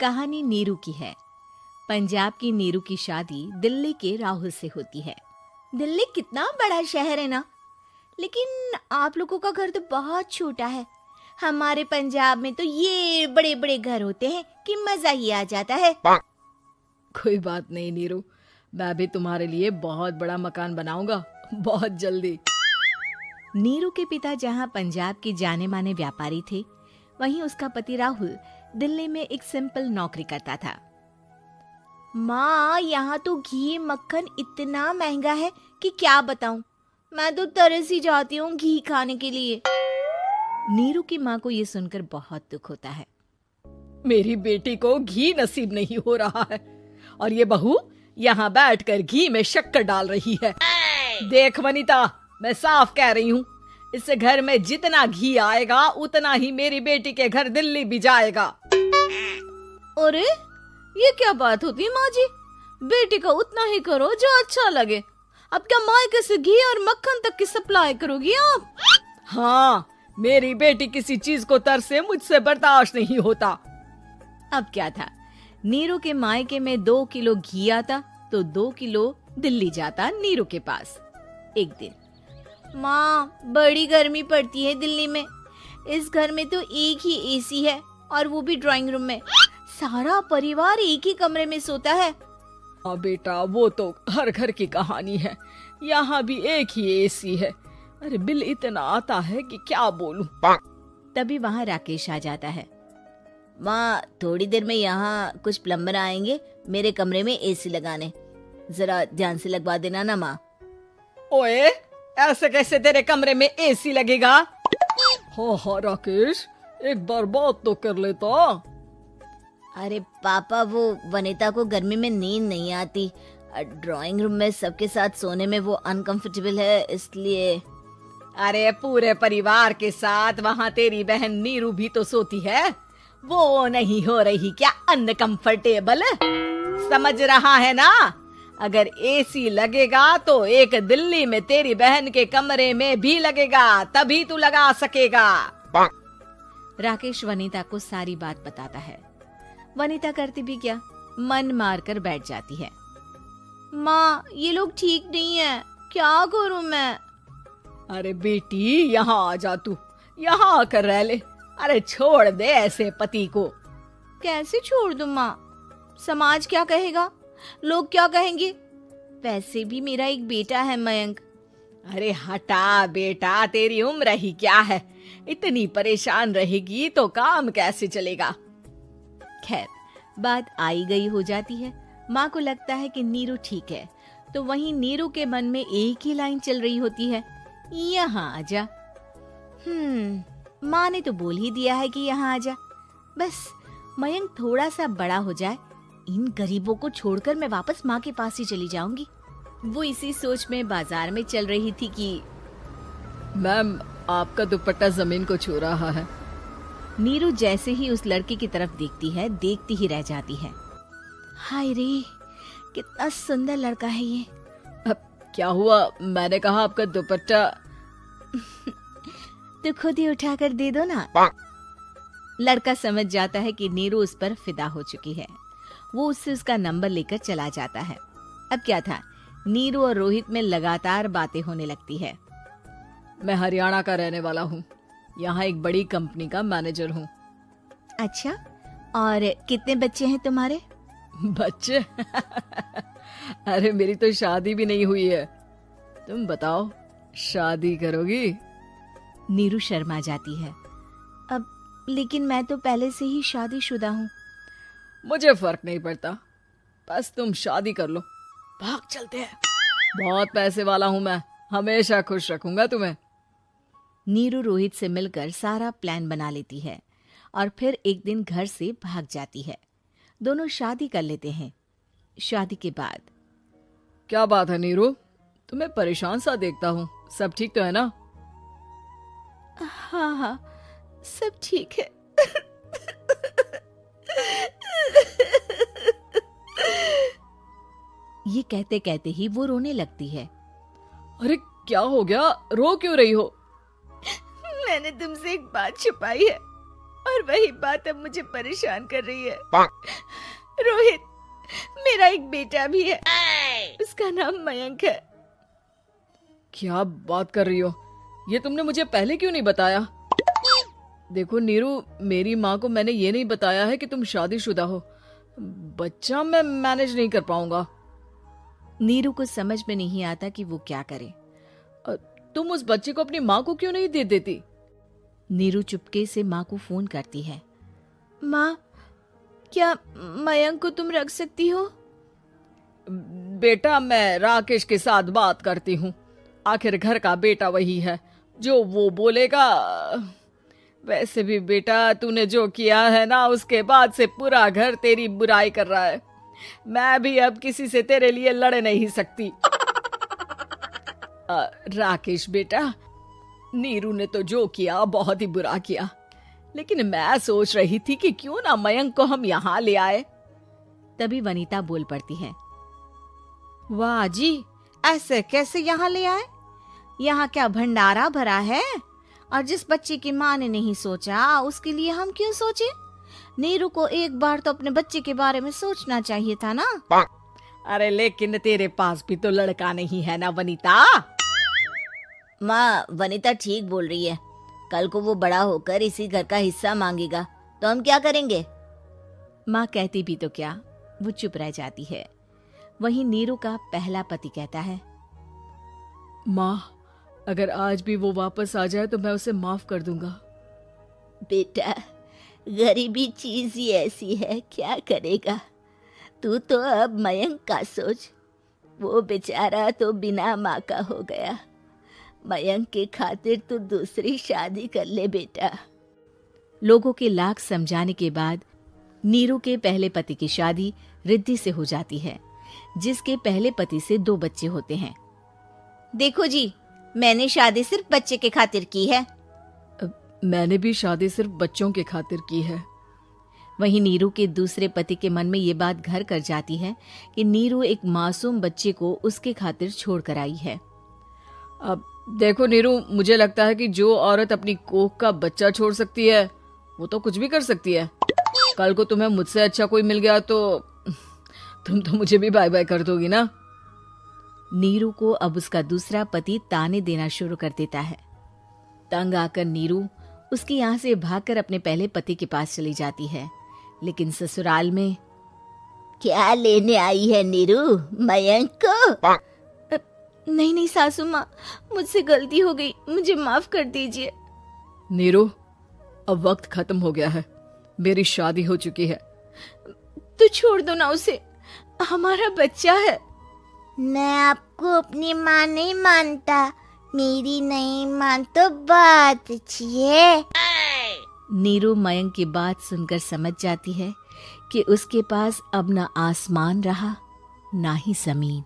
कहानी नीरू की है। पंजाब की नीरू की शादी दिल्ली के राहुल से होती है। दिल्ली कितना बड़ा शहर है ना, लेकिन आप लोगों का घर तो बहुत छोटा है। हमारे पंजाब में तो ये बड़े बड़े घर होते हैं कि मजा ही आ जाता है। कोई बात नहीं नीरू, मैं भी तुम्हारे लिए बहुत बड़ा मकान बनाऊंगा बहुत जल्दी। नीरू के पिता जहाँ पंजाब के जाने माने व्यापारी थे, वहीं उसका पति राहुल दिल्ली में एक सिंपल नौकरी करता था। माँ, यहाँ तो घी मक्खन इतना महंगा है कि क्या बताऊं। मैं तो तरस ही जाती हूँ घी खाने के लिए। नीरू की माँ को ये सुनकर बहुत दुख होता है। मेरी बेटी को घी नसीब नहीं हो रहा है और ये बहू यहाँ बैठकर घी में शक्कर डाल रही है। देख वनिता, मैं साफ कह रही हूँ, इस घर में जितना घी आएगा उतना ही मेरी बेटी के घर दिल्ली भी जाएगा। अरे ये क्या बात होती माँ जी, बेटी का उतना ही करो जो अच्छा लगे। अब क्या मायके से घी और मक्खन तक की सप्लाई करोगी आप? हाँ, मेरी बेटी किसी चीज को तरसे मुझसे बर्दाश्त नहीं होता। अब क्या था, नीरू के मायके में 2 किलो घी आता तो 2 किलो दिल्ली जाता नीरू के पास। एक दिन, माँ बड़ी गर्मी पड़ती है दिल्ली में। इस घर में तो एक ही एसी है और वो भी ड्राइंग रूम में। सारा परिवार एक ही कमरे में सोता है। हाँ बेटा, वो तो हर घर की कहानी है। यहाँ भी एक ही एसी है। अरे बिल इतना आता है कि क्या बोलूं। तभी वहाँ राकेश आ जाता है। माँ, थोड़ी देर में यहाँ कुछ प्लम्बर आएंगे मेरे कमरे में एसी लगाने, जरा ध्यान से लगवा देना ना माँ। ओए, ऐसे कैसे तेरे कमरे में एसी लगेगा? हाँ राकेश, एक बार बात तो कर लेता। अरे पापा, वो वनिता को गर्मी में नींद नहीं आती। ड्राइंग रूम में सबके साथ सोने में वो अनकंफर्टेबल है, इसलिए। अरे पूरे परिवार के साथ वहाँ तेरी बहन नीरू भी तो सोती है, वो नहीं हो रही क्या अनकंफर्टेबल? समझ रहा है ना? अगर एसी लगेगा तो एक दिल्ली में तेरी बहन के कमरे में भी लगेगा, तभी तू लगा सकेगा। राकेश वनिता को सारी बात बताता है। वनिता करती भी क्या, मन मार कर बैठ जाती है। माँ, ये लोग ठीक नहीं है, क्या करूं मैं? अरे बेटी, यहाँ आ जा, तू यहाँ आकर रह ले। अरे छोड़ दे ऐसे पति को। कैसे छोड़ दूं माँ? समाज क्या कहेगा, लोग क्या कहेंगे? वैसे भी मेरा एक बेटा है मयंक। अरे हटा बेटा, तेरी उम्र ही क्या है, इतनी परेशान रहेगी तो काम कैसे चलेगा। खैर, बात आई गई हो जाती है। माँ को लगता है कि नीरू ठीक है, तो वहीं नीरू के मन में एक ही लाइन चल रही होती है, यहाँ आजा। माँ ने तो बोल ही दिया है कि यहाँ आजा। बस मयंक थोड़ा सा बड़ा हो जाए, इन गरीबों को छोड़कर मैं वापस माँ के पास ही चली जाऊंगी। वो इसी सोच में बाजार में चल रही थी कि मैम, आपका दुपट्टा जमीन को छू रहा है। नीरू जैसे ही उस लड़के की तरफ देखती है, देखती ही रह जाती है। हाय रे, कितना सुंदर लड़का है ये। अब क्या हुआ? मैंने कहा आपका दुपट्टा। तो खुद ही उठाकर दे दो ना। लड़का समझ जाता है कि नीरू उस पर फिदा हो चुकी है। वो उससे उसका नंबर लेकर चला जाता है। अब क्या था, नीरू और रोहित में लगातार बातें होने लगती है। मैं हरियाणा का रहने वाला हूँ, यहाँ एक बड़ी कंपनी का मैनेजर हूँ। अच्छा, और कितने बच्चे हैं तुम्हारे? बच्चे? अरे मेरी तो शादी भी नहीं हुई है। तुम बताओ, शादी करोगी? नीरू शर्मा जाती है। अब लेकिन मैं तो पहले से ही शादीशुदा हूँ। मुझे फर्क नहीं पड़ता, बस तुम शादी कर लो, भाग चलते हैं। बहुत पैसे वाला हूँ मैं, हमेशा खुश रखूंगा तुम्हें। नीरू रोहित से मिलकर सारा प्लान बना लेती है और फिर एक दिन घर से भाग जाती है। दोनों शादी कर लेते हैं। शादी के बाद, क्या बात है नीरू, तुम्हें परेशान सा देखता हूँ, सब ठीक तो है ना? हाँ हाँ, सब ठीक है। ये कहते कहते ही वो रोने लगती है। अरे क्या हो गया, रो क्यों रही हो? मैंने तुमसे एक बात छुपाई है और वही बात अब मुझे परेशान कर रही है। रोहित, मेरा एक बेटा भी है, उसका नाम मयंक है। क्या बात कर रही हो? ये तुमने मुझे पहले क्यों नहीं बताया? देखो नीरू, मेरी माँ को मैंने ये नहीं बताया है कि तुम शादीशुदा हो। बच्चा मैं मैनेज नहीं कर पाऊंगा। नीरू को समझ में नहीं आता कि वो क्या करे। तुम उस बच्चे को अपनी माँ को क्यों नहीं दे देती? नीरू चुपके से माँ को फोन करती है। माँ, क्या मयंक को तुम रख सकती हो? बेटा, मैं राकेश के साथ बात करती हूँ। आखिर घर का बेटा वही है, जो वो बोलेगा। वैसे भी बेटा, तूने जो किया है ना, उसके बाद से पूरा घर तेरी बुराई कर रहा है। मैं भी अब किसी से तेरे लिए लड़ नहीं सकती। राकेश बेटा, नीरू ने तो जो किया बहुत ही बुरा किया, लेकिन मैं सोच रही थी कि क्यों ना मयंक को हम यहाँ ले आए। तभी वनीता बोल पड़ती है। वाह जी, ऐसे कैसे यहाँ ले आए? यहाँ क्या भंडारा भरा है? और जिस बच्चे की माँ ने नहीं सोचा, उसके लिए हम क्यों सोचे? नीरू को एक बार तो अपने बच्चे के बारे में सोचना चाहिए था ना। अरे लेकिन तेरे पास भी तो लड़का नहीं है ना वनीता। माँ, वनीता ठीक बोल रही है। कल को वो बड़ा होकर इसी घर का हिस्सा मांगेगा तो हम क्या करेंगे? माँ कहती भी तो क्या, वो चुप रह जाती है। वहीं नीरू का पहला पति कहता है। माँ, अगर आज भी वो वापस आ जाए तो मैं उसे माफ कर दूंगा। बेटा, गरीबी चीज ही ऐसी है, क्या करेगा? तू तो अब मयंक का सोच। वो बेचारा तो बिना माँ का हो गया। मयंक के खातिर तू दूसरी शादी कर ले बेटा। लोगों के लाख समझाने के बाद नीरू के पहले पति की शादी रिद्धि से हो जाती है, जिसके पहले पति से 2 बच्चे होते हैं। देखो जी, मैंने शादी सिर्फ बच्चे के खातिर की है। मैंने भी शादी सिर्फ बच्चों के खातिर की है। वहीं नीरू के दूसरे पति के मन में ये बात घर कर जाती है कि नीरू एक मासूम बच्चे को उसके खातिर छोड़ कर आई है। अब देखो नीरू, मुझे लगता है कि जो औरत अपनी कोख का बच्चा छोड़ सकती है, वो तो कुछ भी कर सकती है। कल को तुम्हें मुझसे अच्छा कोई मिल गया तो तुम तो मुझे भी बाय बाय कर दोगी ना। नीरू को अब उसका दूसरा पति ताने देना शुरू कर देता है। तंग आकर नीरू उसके यहाँ से भागकर अपने पहले पति के पास चली जाती है, लेकिन ससुराल में क्या लेने आई है नीरू, मयंक को? नहीं नहीं सासू माँ, मुझसे गलती हो गई, मुझे माफ कर दीजिए। नीरू, अब वक्त खत्म हो गया है, मेरी शादी हो चुकी है। तो छोड़ दो ना उसे, हमारा बच्चा है। मैं आपको अपनी माँ नहीं मानता, मेरी नहीं मान तो बात अच्छी है। नीरू मयंक की बात सुनकर समझ जाती है कि उसके पास अब न आसमान रहा ना ही जमीन।